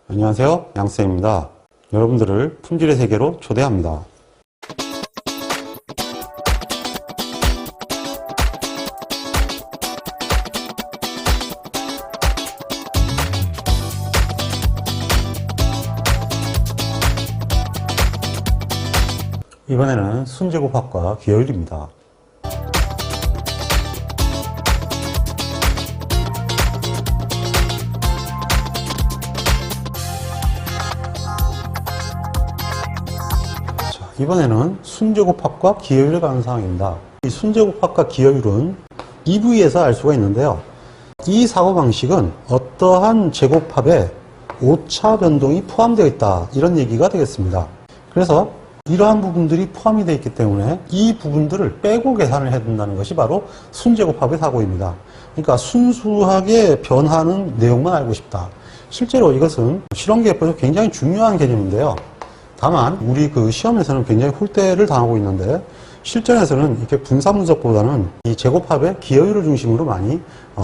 안녕하세요, 양쌤입니다. 여러분들을 품질의 세계로 초대합니다. 이번에는 순제곱합과 기하율입니다. 이번에는 순제곱합과 기하율에 관한 사항입니다. 이 순제곱합과 기하율은 EV에서 알 수가 있는데요. 이 사고방식은 어떠한 제곱합에 오차 변동이 포함되어 있다, 이런 얘기가 되겠습니다. 그래서 이러한 부분들이 포함이 되어 있기 때문에 이 부분들을 빼고 계산을 해야 된다는 것이 바로 순제곱합의 사고입니다. 그러니까 순수하게 변하는 내용만 알고 싶다. 실제로 이것은 실험기에서 굉장히 중요한 개념인데요. 다만 우리 시험에서는 굉장히 홀대를 당하고 있는데, 실전에서는 이렇게 분사분석보다는 이 제곱합의 기하율을 중심으로 많이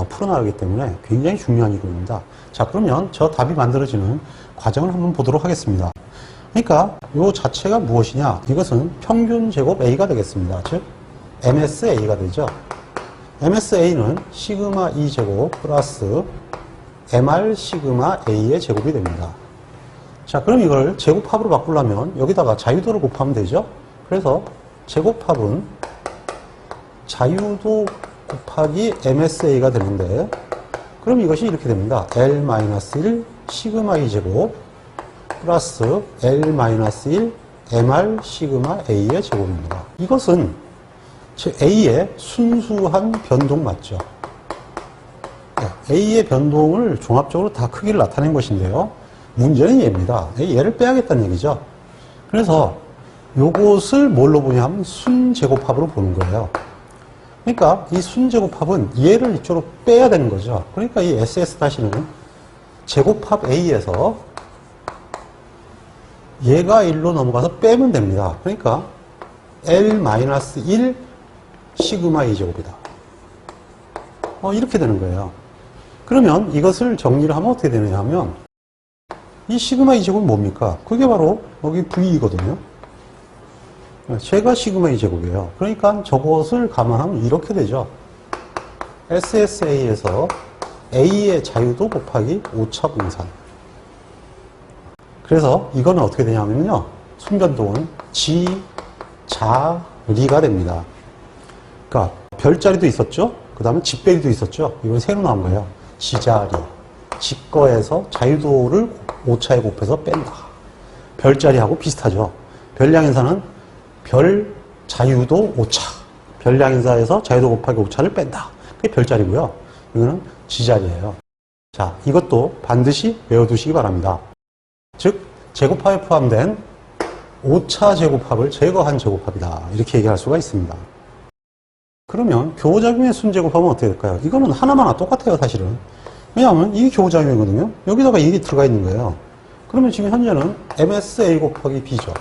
풀어나가기 때문에 굉장히 중요한 이론입니다. 자, 그러면 저 답이 만들어지는 과정을 한번 보도록 하겠습니다. 그러니까 이 자체가 무엇이냐? 이것은 평균 제곱 A가 되겠습니다. 즉 MSA가 되죠. MSA는 시그마 E 제곱 플러스 MR 시그마 A의 제곱이 됩니다. 자, 그럼 이걸 제곱합으로 바꾸려면 여기다가 자유도를 곱하면 되죠. 그래서 제곱합은 자유도 곱하기 MSA가 되는데, 그럼 이것이 이렇게 됩니다. L-1 시그마 E 제곱 플러스 L-1 MR 시그마 A의 제곱입니다. 이것은 A의 순수한 변동 맞죠? A의 변동을 종합적으로 다 크기를 나타낸 것인데요. 문제는 얘입니다. 얘를 빼야겠다는 얘기죠. 그래서 요것을 뭘로 보냐면 순제곱합으로 보는 거예요. 그러니까 이 순제곱합은 얘를 이쪽으로 빼야 되는 거죠. 그러니까 이 SS-는 제곱합 A에서 얘가 1로 넘어가서 빼면 됩니다. 그러니까 L-1 시그마 E 제곱이다. 이렇게 되는 거예요. 그러면 이것을 정리를 하면 어떻게 되느냐 하면, 이 시그마 E 제곱은 뭡니까? 그게 바로 여기 V이거든요. 제가 시그마 E 제곱이에요. 그러니까 저것을 감안하면 이렇게 되죠. SSA에서 A의 자유도 곱하기 오차 분산. 그래서 이거는 어떻게 되냐면요, 순변동은 지, 자, 리가 됩니다. 그러니까 별자리도 있었죠. 그 다음에 집배리도 있었죠. 이건 새로 나온 거예요. 지자리. 직거에서 자유도를 오차에 곱해서 뺀다. 별자리하고 비슷하죠. 별량인사는 별 자유도 오차. 별량인사에서 자유도 곱하기 오차를 뺀다. 그게 별자리고요. 이거는 지자리예요. 자, 이것도 반드시 외워두시기 바랍니다. 즉, 제곱합에 포함된 오차 제곱합을 제거한 제곱합이다, 이렇게 얘기할 수가 있습니다. 그러면 교호작용의 순제곱합은 어떻게 될까요? 이거는 하나마나 똑같아요, 사실은. 왜냐하면 이게 교호작용이거든요. 여기다가 이게 들어가 있는 거예요. 그러면 지금 현재는 MSA 곱하기 B죠.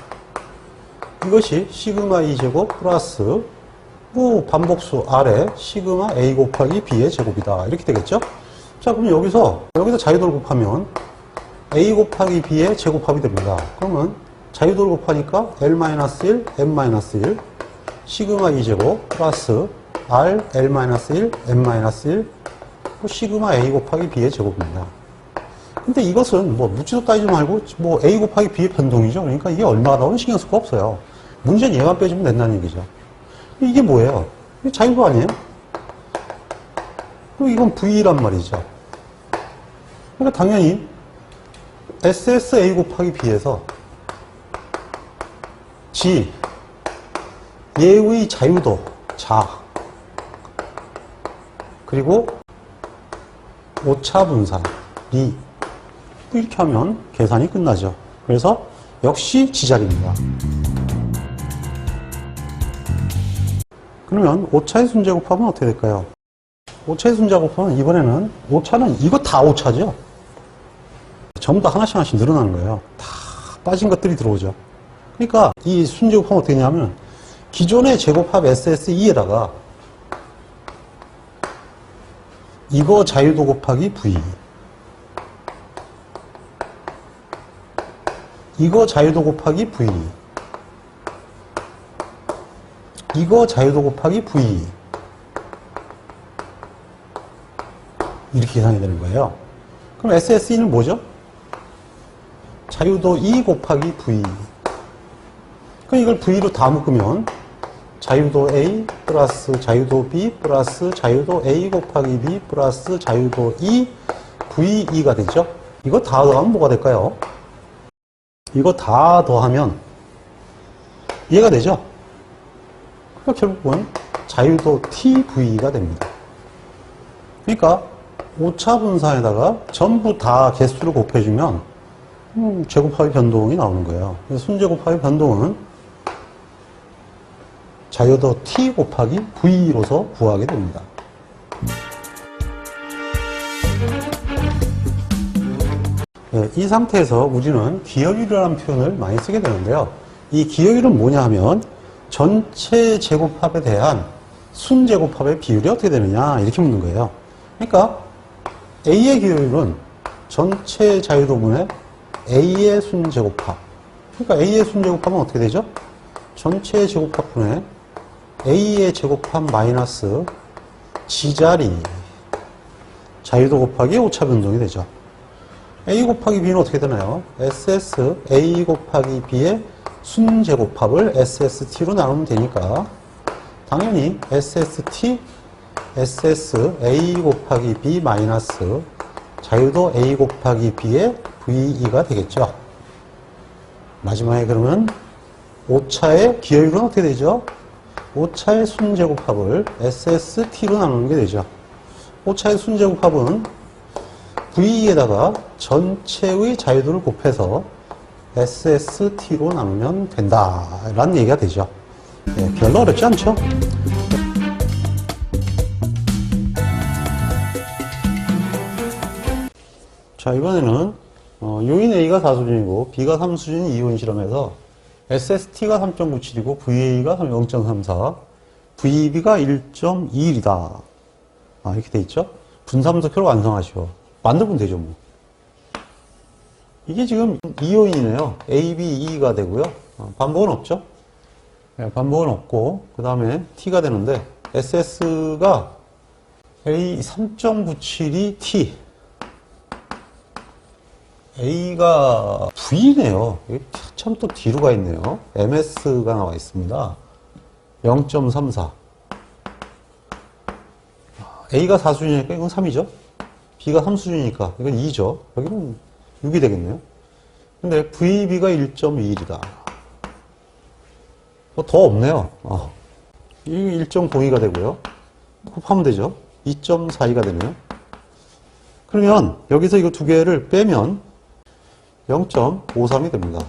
이것이 시그마 E 제곱 플러스 반복수 R에 시그마 A 곱하기 B의 제곱이다, 이렇게 되겠죠? 자, 그럼 여기서 자유도를 곱하면 A 곱하기 B의 제곱합이 됩니다. 그러면 자유도를 곱하니까 L-1, M-1 시그마 E 제곱 플러스 R, L-1, M-1 시그마 A 곱하기 B의 제곱입니다. 근데 이것은 묻지도 따지지 말고 A 곱하기 B의 변동이죠. 그러니까 이게 얼마가 나오는 신경 쓸 거 없어요. 문제는 얘만 빼주면 된다는 얘기죠. 이게 뭐예요? 이게 자유도 아니에요? 그리고 이건 V란 말이죠. 그러니까 당연히 SSA 곱하기 B에서 G, 얘의 자유도, 자, 그리고 오차 분산, 리, 이렇게 하면 계산이 끝나죠. 그래서 역시 지자리입니다. 그러면 오차의 순제곱합은 어떻게 될까요? 오차의 순제곱합은 이번에는 오차는 이거 다 오차죠. 전부 다 하나씩 늘어나는 거예요. 다 빠진 것들이 들어오죠. 그러니까 이 순제곱합은 어떻게 되냐면, 기존의 제곱합 SSE에다가 이거 자유도 곱하기 V, 이거 자유도 곱하기 V. 이거 자유도 곱하기 V. 이렇게 계산이 되는 거예요. 그럼 SSE는 뭐죠? 자유도 E 곱하기 V. 그럼 이걸 V로 다 묶으면 자유도 A 플러스 자유도 B 플러스 자유도 A 곱하기 B 플러스 자유도 E VE가 되죠. 이거 다 더하면 뭐가 될까요? 이거 다 더하면 얘가 되죠. 그러니까 결국은 자유도 TV가 됩니다. 그러니까 오차 분산에다가 전부 다 개수를 곱해주면 제곱합의 변동이 나오는 거예요. 그래서 순제곱합의 변동은 자유도 T 곱하기 V로서 구하게 됩니다. 네, 이 상태에서 우리는 기여율이라는 표현을 많이 쓰게 되는데요. 이 기여율은 뭐냐 하면 전체 제곱합에 대한 순제곱합의 비율이 어떻게 되느냐 이렇게 묻는 거예요. 그러니까 A의 기여율은 전체 자유도분의 A의 순제곱합. 그러니까 A의 순제곱합은 어떻게 되죠? 전체 제곱합분의 A의 제곱합 마이너스 G자리 자유도 곱하기 오차 변동이 되죠. A 곱하기 B는 어떻게 되나요? SS A 곱하기 B의 순제곱합을 SST로 나누면 되니까 당연히 SST SS A 곱하기 B 마이너스 자유도 A 곱하기 B의 VE가 되겠죠. 마지막에 그러면 오차의 기여율은 어떻게 되죠? 오차의 순제곱합을 SST로 나누는 게 되죠. 오차의 순제곱합은 VE에다가 전체의 자유도를 곱해서 SST로 나누면 된다 라는 얘기가 되죠. 네, 별로 어렵지 않죠? 자, 이번에는 요인 A가 4수준이고 B가 3수준 이온 실험에서 SST가 3.97이고 VA가 0.34, VB가 1.21이다. 이렇게 돼 있죠? 분사분석표를 완성하시오. 만들면 되죠, 뭐. 이게 지금 이온이네요. A, B, E가 되고요. 반복은 없죠? 네, 반복은 없고, 그 다음에 T가 되는데, SS가 A 3.97이 T. A가 V네요. 참 또 뒤로 가 있네요. MS가 나와 있습니다. 0.34. A가 4수준이니까 이건 3이죠. B가 3수준이니까 이건 2죠. 여기는 6이 되겠네요. 근데 VB가 1.21이다. 뭐 더 없네요. 이 1.02가 되고요. 곱하면 되죠. 2.42가 되네요. 그러면 여기서 이거 두 개를 빼면 0.53이 됩니다.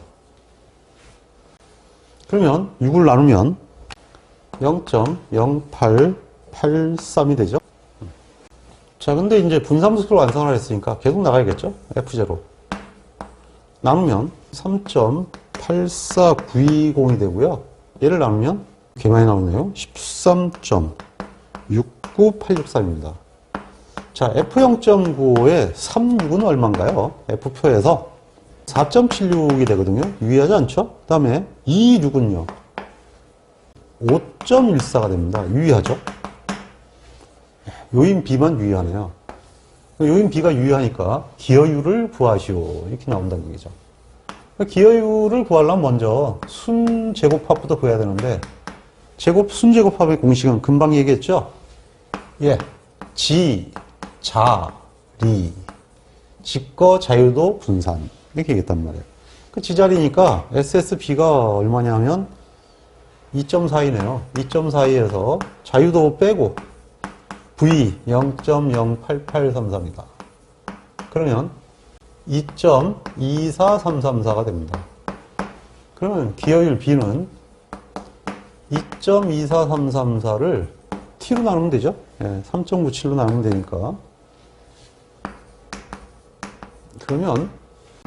그러면 6을 나누면 0.0883이 되죠. 자, 근데 이제 분사함수를 완성을 했으니까 계속 나가야겠죠? F0. 나누면 3.84920이 되고요. 얘를 나누면 꽤 많이 나오네요. 13.69863입니다. 자, F0.95에 36은 얼마인가요? F표에서 4.76이 되거든요. 유의하지 않죠? 그 다음에 26은요. 5.14가 됩니다. 유의하죠? 요인 B만 유의하네요. 요인 B가 유의하니까 기여율을 구하시오. 이렇게 나온다는 얘기죠. 기여율을 구하려면 먼저 순제곱합부터 구해야 되는데 순제곱합의 공식은 금방 얘기했죠? 예, 지, 자, 리, 직거, 자유도, 분산 이렇게 얘기했단 말이에요. 그 지자리니까 SSB가 얼마냐 하면 2.42네요. 2.42에서 자유도 빼고 V 0.08833이다. 그러면 2.24334가 됩니다. 그러면 기여율 B는 2.24334를 T로 나누면 되죠? 3.97로 나누면 되니까. 그러면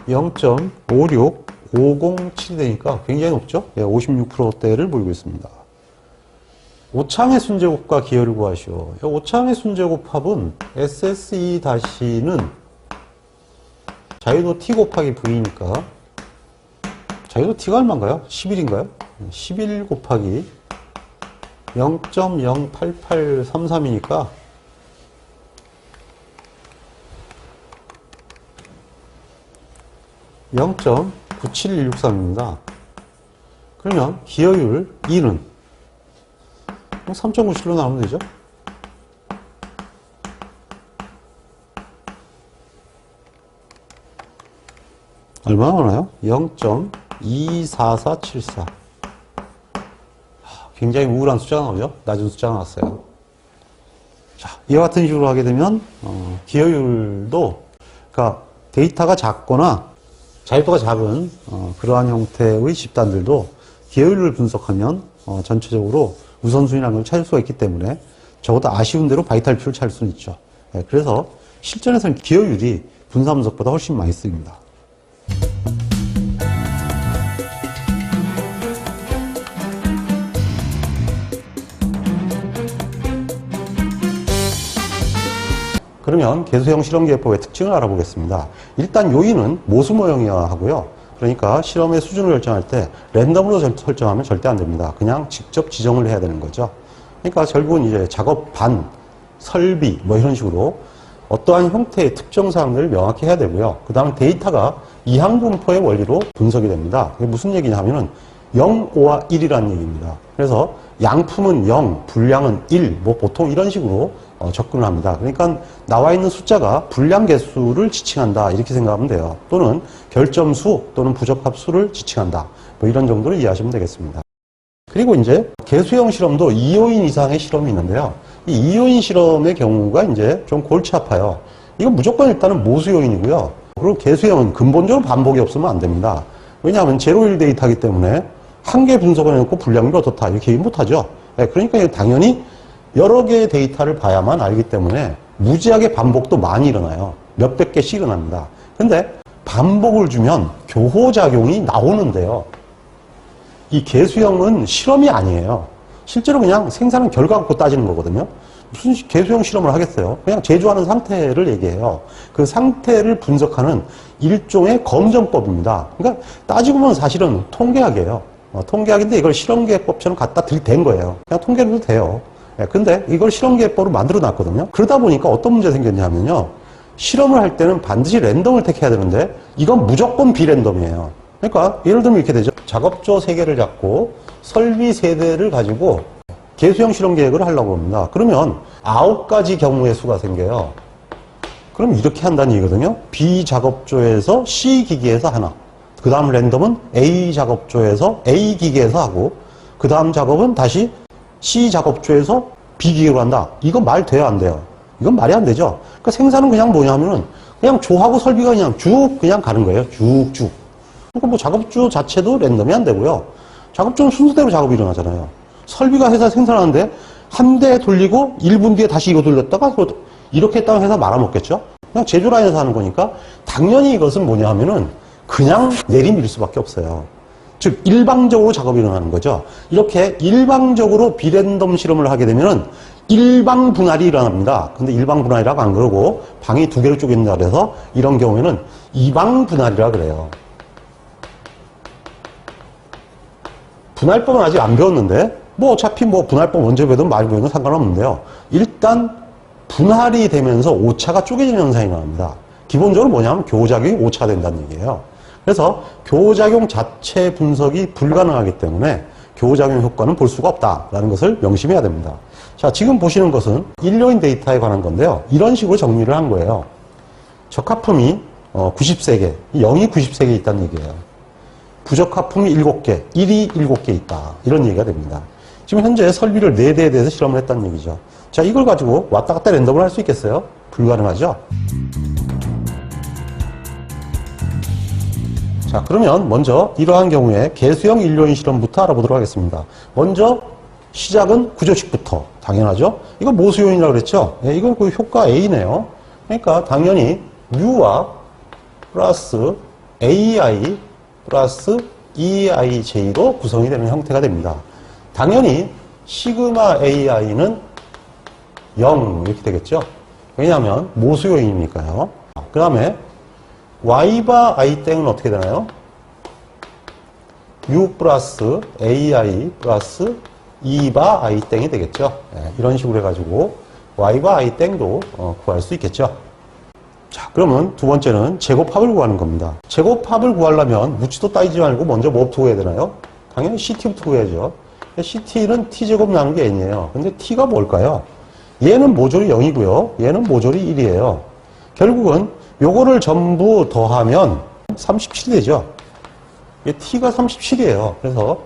0.56507이 되니까 굉장히 높죠? 56%대를 보이고 있습니다. 오차함의 순제곱과 기여를 구하시오. 오차함의 순제곱합은 SSE-는 자유도 T 곱하기 V니까 자, 이거 t가 얼마인가요? 11인가요? 11 곱하기 0.08833이니까 0.97163입니다. 그러면 기여율 2는 3.97로 나오면 되죠? 얼마나 나와요? 0.24474. 굉장히 우울한 숫자가 나오죠? 낮은 숫자가 나왔어요. 자, 이와 같은 식으로 하게 되면 기여율도, 그러니까 데이터가 작거나 자유도가 작은 그러한 형태의 집단들도 기여율을 분석하면 전체적으로 우선순위라는 걸 찾을 수가 있기 때문에 적어도 아쉬운 대로 바이탈 퓨를 찾을 수는 있죠. 네, 그래서 실전에서는 기여율이 분사 분석보다 훨씬 많이 쓰입니다. 그러면 개수형 실험기회법의 특징을 알아보겠습니다. 일단 요인은 모수 모형이어야 하고요. 그러니까 실험의 수준을 결정할 때 랜덤으로 설정하면 절대 안 됩니다. 그냥 직접 지정을 해야 되는 거죠. 그러니까 결국은 이제 작업 반, 설비 뭐 이런 식으로 어떠한 형태의 특정 사항들을 명확히 해야 되고요. 그 다음에 데이터가 이항분포의 원리로 분석이 됩니다. 그게 무슨 얘기냐 하면은 0, 5와 1이라는 얘기입니다. 그래서 양품은 0, 분량은 1, 뭐 보통 이런 식으로 접근을 합니다. 그러니까 나와 있는 숫자가 분량 개수를 지칭한다 이렇게 생각하면 돼요. 또는 결점수 또는 부적합수를 지칭한다. 뭐 이런 정도로 이해하시면 되겠습니다. 그리고 이제 개수형 실험도 2호인 이상의 실험이 있는데요. 이 2호인 실험의 경우가 이제 좀 골치 아파요. 이건 무조건 일단은 모수요인이고요. 그리고 개수형은 근본적으로 반복이 없으면 안 됩니다. 왜냐하면 제로일 데이터이기 때문에 한 개 분석을 해놓고 분량률이 어떻다 이렇게 얘기 못하죠. 그러니까 당연히 여러 개의 데이터를 봐야만 알기 때문에 무지하게 반복도 많이 일어나요. 몇백 개씩 일어납니다. 근데 반복을 주면 교호작용이 나오는데요. 이 개수형은 실험이 아니에요. 실제로 그냥 생산한 결과 갖고 따지는 거거든요. 무슨 개수형 실험을 하겠어요? 그냥 제조하는 상태를 얘기해요. 그 상태를 분석하는 일종의 검정법입니다. 그러니까 따지고 보면 사실은 통계학이에요. 통계학인데 이걸 실험계획법처럼 갖다 들이댄 거예요. 그냥 통계로 해도 돼요. 근데 이걸 실험계획법으로 만들어 놨거든요. 그러다 보니까 어떤 문제가 생겼냐면요. 실험을 할 때는 반드시 랜덤을 택해야 되는데 이건 무조건 비랜덤이에요. 그러니까 예를 들면 이렇게 되죠. 작업조 3개를 잡고 설비 3대를 가지고 개수형 실험 계획을 하려고 합니다. 그러면 9가지 경우의 수가 생겨요. 그럼 이렇게 한다는 얘기거든요. B 작업조에서 C 기기에서 하나. 그 다음 랜덤은 A 작업조에서 A 기기에서 하고 그 다음 작업은 다시 C 작업조에서 B 기계로 한다. 이건 말 돼요, 안 돼요? 이건 말이 안 되죠. 그러니까 생산은 그냥 뭐냐면은 그냥 조하고 설비가 그냥 쭉 그냥 가는 거예요. 쭉쭉. 그러니까 뭐 작업조 자체도 랜덤이 안 되고요. 작업조는 순서대로 작업이 일어나잖아요. 설비가 회사 생산하는데 한 대 돌리고 1분 뒤에 다시 이거 돌렸다가 이렇게 했다가 회사 말아먹겠죠? 그냥 제조 라인에서 하는 거니까 당연히 이것은 뭐냐 하면은 그냥 내리밀 수밖에 없어요. 즉 일방적으로 작업이 일어나는 거죠. 이렇게 일방적으로 비랜덤 실험을 하게 되면은 일방 분할이 일어납니다. 근데 일방 분할이라고 안 그러고 방이 2개로 쪼갠다 그래서 이런 경우에는 이방 분할이라 그래요. 분할법은 아직 안 배웠는데 뭐 어차피 뭐 분할법 언제 배우든 많이 배우든 상관없는데요. 일단 분할이 되면서 오차가 쪼개지는 현상이 나옵니다. 기본적으로 뭐냐면 교호작용이 오차된다는 얘기예요. 그래서 교호작용 자체 분석이 불가능하기 때문에 교호작용 효과는 볼 수가 없다라는 것을 명심해야 됩니다. 자, 지금 보시는 것은 일료인 데이터에 관한 건데요. 이런 식으로 정리를 한 거예요. 적합품이 93개, 0이 93개 있다는 얘기예요. 부적합품이 7개, 1이 7개 있다. 이런 얘기가 됩니다. 지금 현재 설비를 4대에 대해서 실험을 했다는 얘기죠. 자, 이걸 가지고 왔다 갔다 랜덤을 할 수 있겠어요? 불가능하죠? 자, 그러면 먼저 이러한 경우에 개수형 일료인 실험부터 알아보도록 하겠습니다. 먼저 시작은 구조식부터 당연하죠. 이거 모수요인이라고 그랬죠. 네, 이건 그 효과 A네요. 그러니까 당연히 U와 플러스 AI 플러스 EIJ로 구성이 되는 형태가 됩니다. 당연히 시그마 AI는 0 이렇게 되겠죠. 왜냐하면 모수요인이니까요. 그 다음에 Y바 I 땡은 어떻게 되나요? u 플러스 ai 플러스 2바 i 땡이 되겠죠. 이런 식으로 해가지고 y바 i 땡도 구할 수 있겠죠. 자, 그러면 두 번째는 제곱합을 구하는 겁니다. 제곱합을 구하려면 묻지도 따지지 말고 먼저 뭐부터 구해야 되나요? 당연히 ct부터 구해야죠. ct는 t제곱 나누기 n이에요. 근데 t가 뭘까요? 얘는 모조리 0이고요. 얘는 모조리 1이에요. 결국은 요거를 전부 더하면 37이 되죠. t가 37이에요. 그래서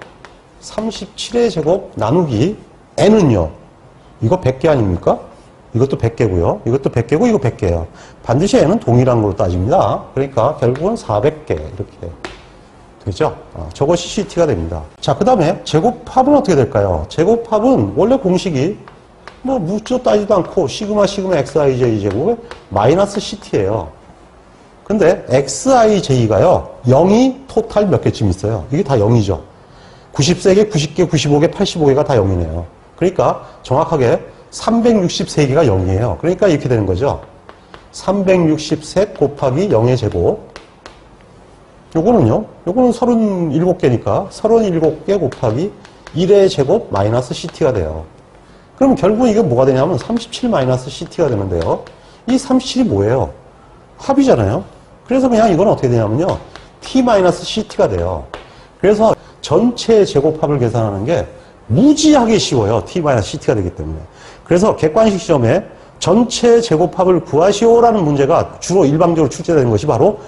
37의 제곱 나누기 n은요. 이거 100개 아닙니까? 이것도 100개고요. 이것도 100개고 이거 100개예요. 반드시 n은 동일한 걸로 따집니다. 그러니까 결국은 400개 이렇게 되죠. 저것이 ct가 됩니다. 자, 그 다음에 제곱합은 어떻게 될까요? 제곱합은 원래 공식이 뭐 묻지도 따지도 않고 시그마 xij 제곱에 마이너스 ct예요. 근데 xij가요 0이 토탈 몇 개쯤 있어요. 이게 다 0이죠. 90개, 90개, 95개, 85개가 다 0이네요. 그러니까 정확하게 363개가 0이에요. 그러니까 이렇게 되는 거죠. 363 곱하기 0의 제곱. 요거는요. 요거는 37개니까 37개 곱하기 1의 제곱 마이너스 ct가 돼요. 그럼 결국 이게 뭐가 되냐면 37 마이너스 ct가 되는데요. 이 37이 뭐예요? 합이잖아요. 그래서 그냥 이건 어떻게 되냐면요. t 마이너스 ct가 돼요. 그래서 전체 제곱합을 계산하는 게 무지하게 쉬워요. t 마이너스 ct가 되기 때문에. 그래서 객관식 시험에 전체 제곱합을 구하시오라는 문제가 주로 일방적으로 출제되는 것이 바로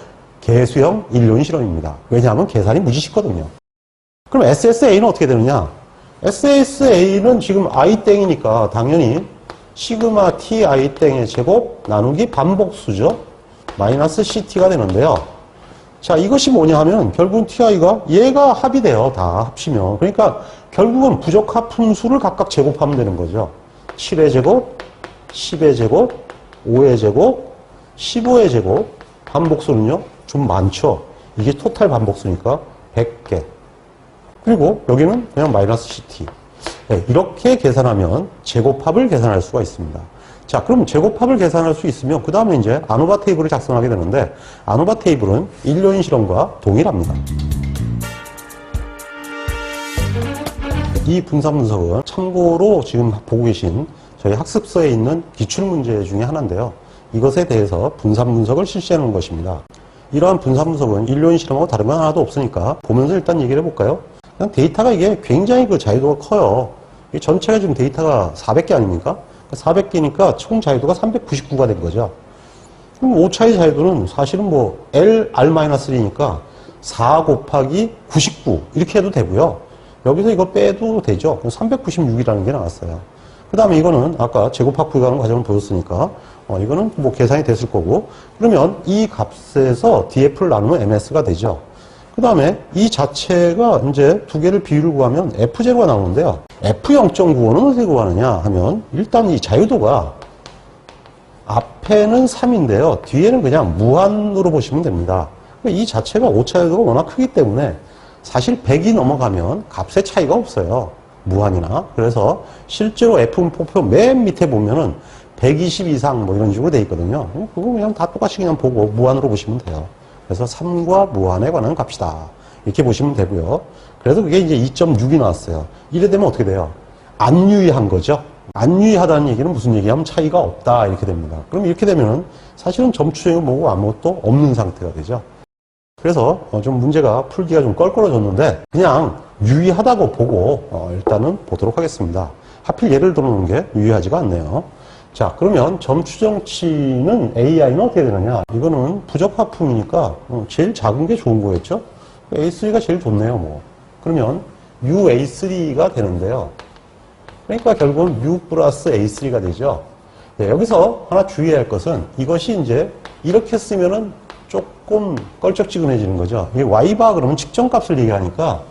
개수형 일륜 실험입니다. 왜냐하면 계산이 무지 쉽거든요. 그럼 SSA는 어떻게 되느냐? SSA는 지금 i땡이니까 당연히 시그마 t i땡의 제곱 나누기 반복수죠. 마이너스 ct가 되는데요. 자, 이것이 뭐냐 하면 결국은 ti가 얘가 합이 돼요. 다 합치면. 그러니까 결국은 부적합 분수를 각각 제곱하면 되는 거죠. 7의 제곱, 10의 제곱, 5의 제곱, 15의 제곱. 반복수는요 좀 많죠. 이게 토탈 반복수니까 100개. 그리고 여기는 그냥 마이너스 ct. 네, 이렇게 계산하면 제곱합을 계산할 수가 있습니다. 자, 그럼 제곱합을 계산할 수 있으면 그 다음에 이제 아노바 테이블을 작성하게 되는데 아노바 테이블은 일륜 실험과 동일합니다. 이 분산 분석은 참고로 지금 보고 계신 저희 학습서에 있는 기출문제 중에 하나인데요. 이것에 대해서 분산 분석을 실시하는 것입니다. 이러한 분산 분석은 일륜 실험하고 다른 건 하나도 없으니까 보면서 일단 얘기를 해볼까요? 그냥 데이터가 이게 굉장히 그 자유도가 커요. 이 전체가 지금 데이터가 400개 아닙니까? 400개니까 총 자유도가 399가 된 거죠. 그럼 오차의 자유도는 사실은 뭐 LR-3니까 4 곱하기 99 이렇게 해도 되고요. 여기서 이거 빼도 되죠. 396이라는 게 나왔어요. 그 다음에 이거는 아까 제곱합 구하는 과정을 보였으니까 이거는 뭐 계산이 됐을 거고 그러면 이 값에서 df를 나누면 ms가 되죠. 그 다음에 이 자체가 이제 두 개를 비율을 구하면 f0가 나오는데요. f0.95는 어떻게 구하느냐 하면 일단 이 자유도가 앞에는 3인데요. 뒤에는 그냥 무한으로 보시면 됩니다. 이 자체가 오차율도가 워낙 크기 때문에 사실 100이 넘어가면 값의 차이가 없어요. 무한이나. 그래서 실제로 F4표 맨 밑에 보면은 120 이상 뭐 이런 식으로 돼 있거든요. 그거 그냥 다 똑같이 그냥 보고 무한으로 보시면 돼요. 그래서 3과 무한에 관한 값이다. 이렇게 보시면 되고요. 그래서 그게 이제 2.6이 나왔어요. 이래 되면 어떻게 돼요? 안 유의한 거죠. 안 유의하다는 얘기는 무슨 얘기냐면 차이가 없다. 이렇게 됩니다. 그럼 이렇게 되면은 사실은 점추적이고 뭐고 아무것도 없는 상태가 되죠. 그래서 좀 문제가 풀기가 좀 껄끄러졌는데 그냥 유의하다고 보고 일단은 보도록 하겠습니다. 하필 예를 들어놓은 게 유의하지가 않네요. 자, 그러면 점 추정치는 AI는 어떻게 되느냐? 이거는 부적합품이니까 제일 작은 게 좋은 거겠죠? A3가 제일 좋네요, 뭐. 그러면 UA3가 되는데요. 그러니까 결국은 U 플러스 A3가 되죠. 네, 여기서 하나 주의해야 할 것은 이것이 이제 이렇게 쓰면은 조금 껄쩍지근해지는 거죠. 이게 Y바 그러면 측정값을 얘기하니까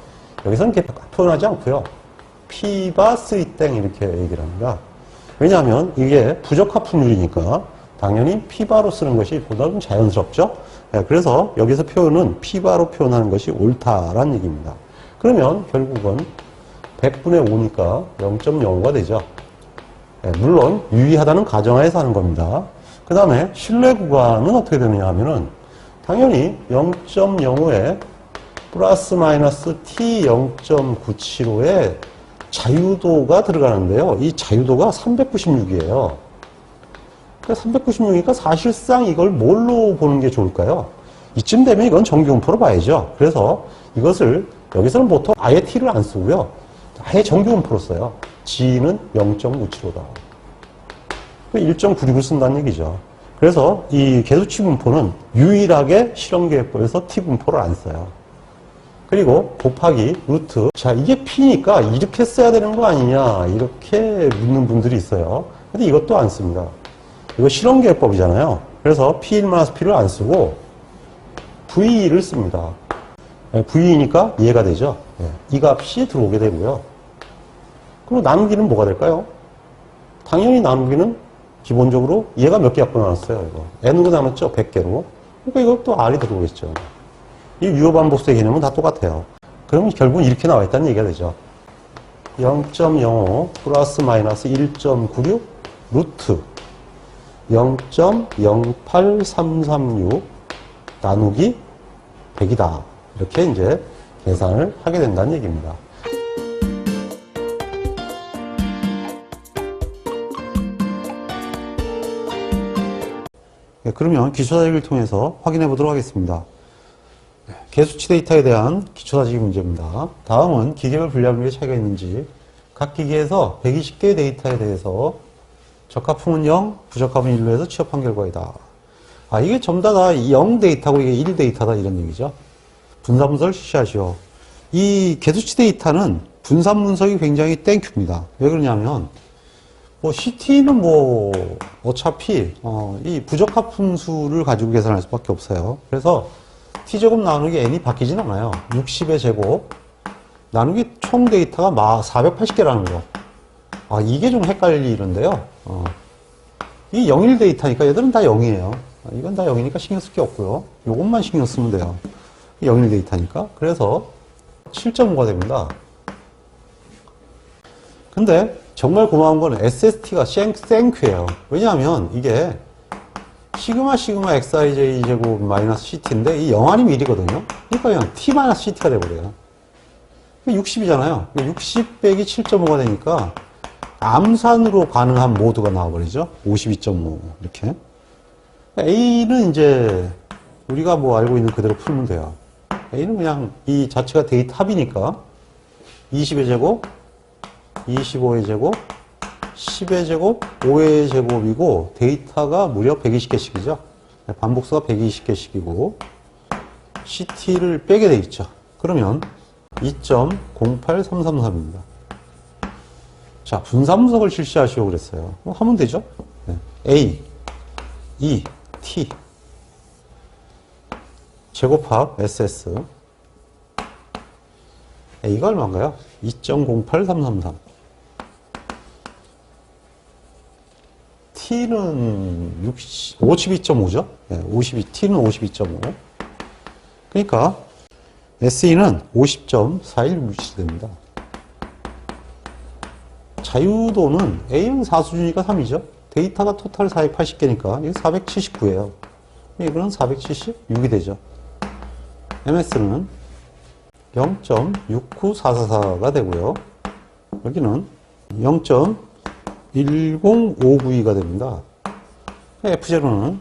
여기서는 이렇게 표현하지 않고요. P바 3땡 이렇게 얘기를 합니다. 왜냐하면 이게 부적합품률이니까 당연히 P바로 쓰는 것이 보다 좀 자연스럽죠. 네, 그래서 여기서 표현은 P바로 표현하는 것이 옳다라는 얘기입니다. 그러면 결국은 100분의 5니까 0.05가 되죠. 네, 물론 유의하다는 가정하에서 하는 겁니다. 그 다음에 신뢰 구간은 어떻게 되느냐 하면은 당연히 0.05에 플러스 마이너스 t 0.975에 자유도가 들어가는데요. 이 자유도가 396이에요. 그러니까 396이니까 사실상 이걸 뭘로 보는 게 좋을까요? 이쯤 되면 이건 정규분포로 봐야죠. 그래서 이것을 여기서는 보통 아예 t를 안 쓰고요. 아예 정규분포로 써요. g는 0.975다. 1.96을 쓴다는 얘기죠. 그래서 이 계수치 분포는 유일하게 실험계획법에서 t 분포를 안 써요. 그리고 곱하기 루트. 자, 이게 p니까 이렇게 써야 되는 거 아니냐 이렇게 묻는 분들이 있어요. 근데 이것도 안 씁니다. 이거 실험계획법이잖아요. 그래서 p1-p를 안 쓰고 v를 씁니다. v니까 이해가 되죠. 이 값이 들어오게 되고요. 그리고 나누기는 뭐가 될까요? 당연히 나누기는 기본적으로 얘가 몇 개 갖고 나눴어요. 이거 n으로 나눴죠. 100개로. 그러니까 이것도 r이 들어오겠죠. 이 유효반복수의 개념은 다 똑같아요. 그러면 결국은 이렇게 나와 있다는 얘기가 되죠. 0.05 플러스 마이너스 1.96 루트 0.08336 나누기 100이다. 이렇게 이제 계산을 하게 된다는 얘기입니다. 네, 그러면 기초사직을 통해서 확인해 보도록 하겠습니다. 계수치 데이터에 대한 기초사직 문제입니다. 다음은 기계별 분류의 차이가 있는지 각 기계에서 120개의 데이터에 대해서 적합품은 0, 부적합은 1로 해서 취업한 결과이다. 아, 이게 전부 다 0 데이터고 이게 1 데이터다 이런 얘기죠. 분산 분석을 실시하시오. 이 계수치 데이터는 분산 분석이 굉장히 땡큐입니다. 왜 그러냐면 CT는 어차피 이 부적합품 수를 가지고 계산할 수밖에 없어요. 그래서 t제곱 나누기 n이 바뀌진 않아요. 60의 제곱 나누기 총 데이터가 480개라는 거. 아, 이게 좀 헷갈리는데요. 이 0일 데이터니까 얘들은 다 0이에요. 이건 다 0이니까 신경 쓸 게 없고요. 요것만 신경 쓰면 돼요. 0일 데이터니까. 그래서 7.5가 됩니다. 근데 정말 고마운 거는 SST가 생큐예요. 왜냐하면 이게 시그마 xij 제곱 마이너스 ct인데 이 0 아니면 1이거든요. 그러니까 그냥 t 마이너스 ct가 돼버려요. 60이잖아요. 60 빼기 7.5가 되니까 암산으로 가능한 모드가 나와버리죠. 52.5 이렇게. A는 이제 우리가 알고 있는 그대로 풀면 돼요. A는 그냥 이 자체가 데이터 합이니까 20의 제곱, 25의 제곱, 10의 제곱, 5의 제곱이고 데이터가 무려 120개씩이죠. 반복수가 120개씩이고 CT를 빼게 돼 있죠. 그러면 2.08333입니다. 자, 분산 분석을 실시하시오 그랬어요. 하면 되죠. A, E, T 제곱합 SS A가 얼마인가요? 2.08333 T는 52.5죠? T는 52.5 그러니까 SE는 50.4167 됩니다. 자유도는 A는 4수준이니까 3이죠. 데이터가 토탈 480개니까 이게 479예요. 이거는 476이 되죠. MS는 0.69444가 되고요. 여기는 0.10592가 됩니다. F0는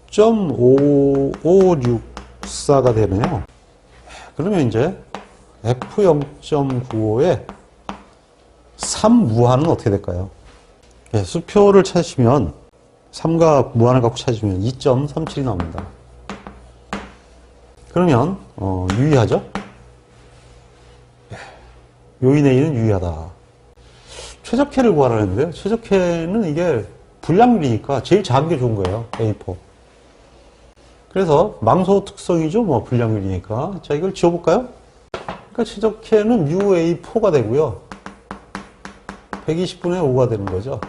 6.5564가 되네요. 그러면 이제 F0.95에 3무한은 어떻게 될까요? 수표를 찾으시면 3과 무한을 갖고 찾으시면 2.37이 나옵니다. 그러면 유의하죠? 요인 A는 유의하다. 최적해를 구하라는데요. 최적해는 이게 불량률이니까 제일 작은 게 좋은 거예요. A4. 그래서 망소 특성이죠. 불량률이니까. 자, 이걸 지워볼까요? 그러니까 최적해는 mu A4가 되고요. 120분의 5가 되는 거죠.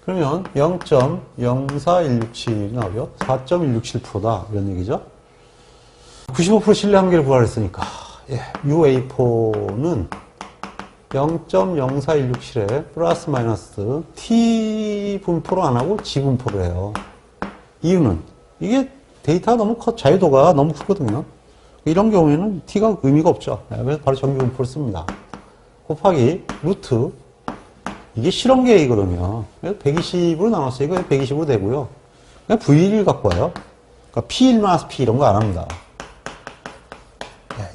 그러면 0.04167이 나오죠. 4.167%다. 이런 얘기죠. 95% 신뢰 한계를 구하랬으니까 UA4는 0.04167에 플러스 마이너스 T 분포로 안 하고 G 분포로 해요. 이유는 이게 데이터가 너무 자유도가 너무 크거든요. 이런 경우에는 t가 의미가 없죠. 그래서 바로 정비분포를 씁니다. 곱하기 루트, 이게 실험계획이거든요. 그래서 120으로 나눴어요. 이거 120으로 되고요. 그냥 v1을 갖고 와요. 그러니까 p1 - p 이런 거 안 합니다.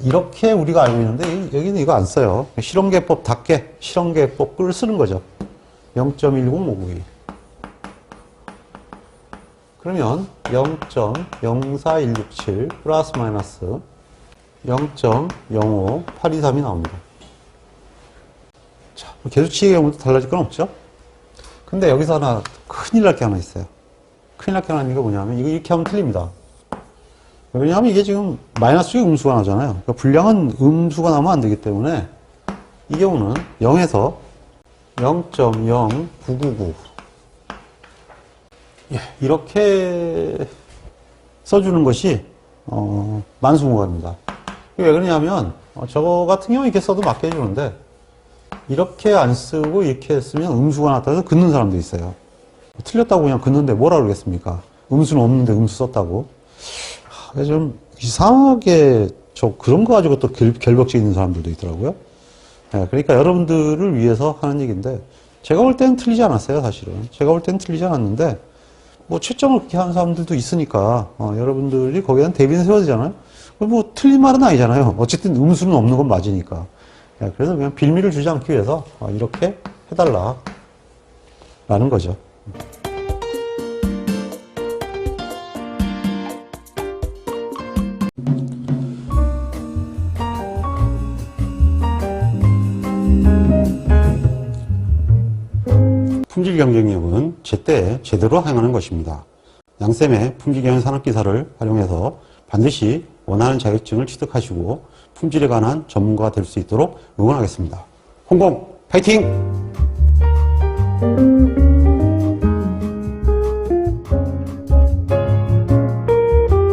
이렇게 우리가 알고 있는데 여기는 이거 안 써요. 실험계법답게 실험계법을 쓰는 거죠. 0.10592. 그러면 0.04167 플러스 마이너스 0.05823이 나옵니다. 자, 계수치의 경우도 달라질 건 없죠? 근데 여기서 하나 큰일 날 게 하나 있어요. 큰일 날 게 하나 있는 게 뭐냐면 이거 이렇게 하면 틀립니다. 왜냐하면 이게 지금 마이너스 쪽에 음수가 나잖아요. 그러니까 분량은 음수가 나면 안 되기 때문에 이 경우는 0에서 0.0999 이렇게 써주는 것이 만수무강입니다. 왜 그러냐면 저거 같은 경우 이렇게 써도 맞게 해주는데 이렇게 안 쓰고 이렇게 쓰면 음수가 나타나서 긋는 사람도 있어요. 틀렸다고 그냥 긋는데 뭐라 그러겠습니까? 음수는 없는데 음수 썼다고. 좀 이상하게 그런 거 가지고 또 결벽증 있는 사람들도 있더라고요. 그러니까 여러분들을 위해서 하는 얘기인데 제가 볼 때는 틀리지 않았어요. 사실은 제가 볼 때는 틀리지 않았는데 뭐 채점을 그렇게 하는 사람들도 있으니까 여러분들이 거기에 대한 대비는 세워야 되잖아요. 뭐 틀린 말은 아니잖아요. 어쨌든 음수는 없는 건 맞으니까. 그래서 그냥 빌미를 주지 않기 위해서 이렇게 해달라 라는 거죠. 품질 경쟁력은 제때 제대로 행하는 것입니다. 양쌤의 품질 경영 산업기사를 활용해서 반드시 원하는 자격증을 취득하시고 품질에 관한 전문가가 될 수 있도록 응원하겠습니다. 홍콩 파이팅!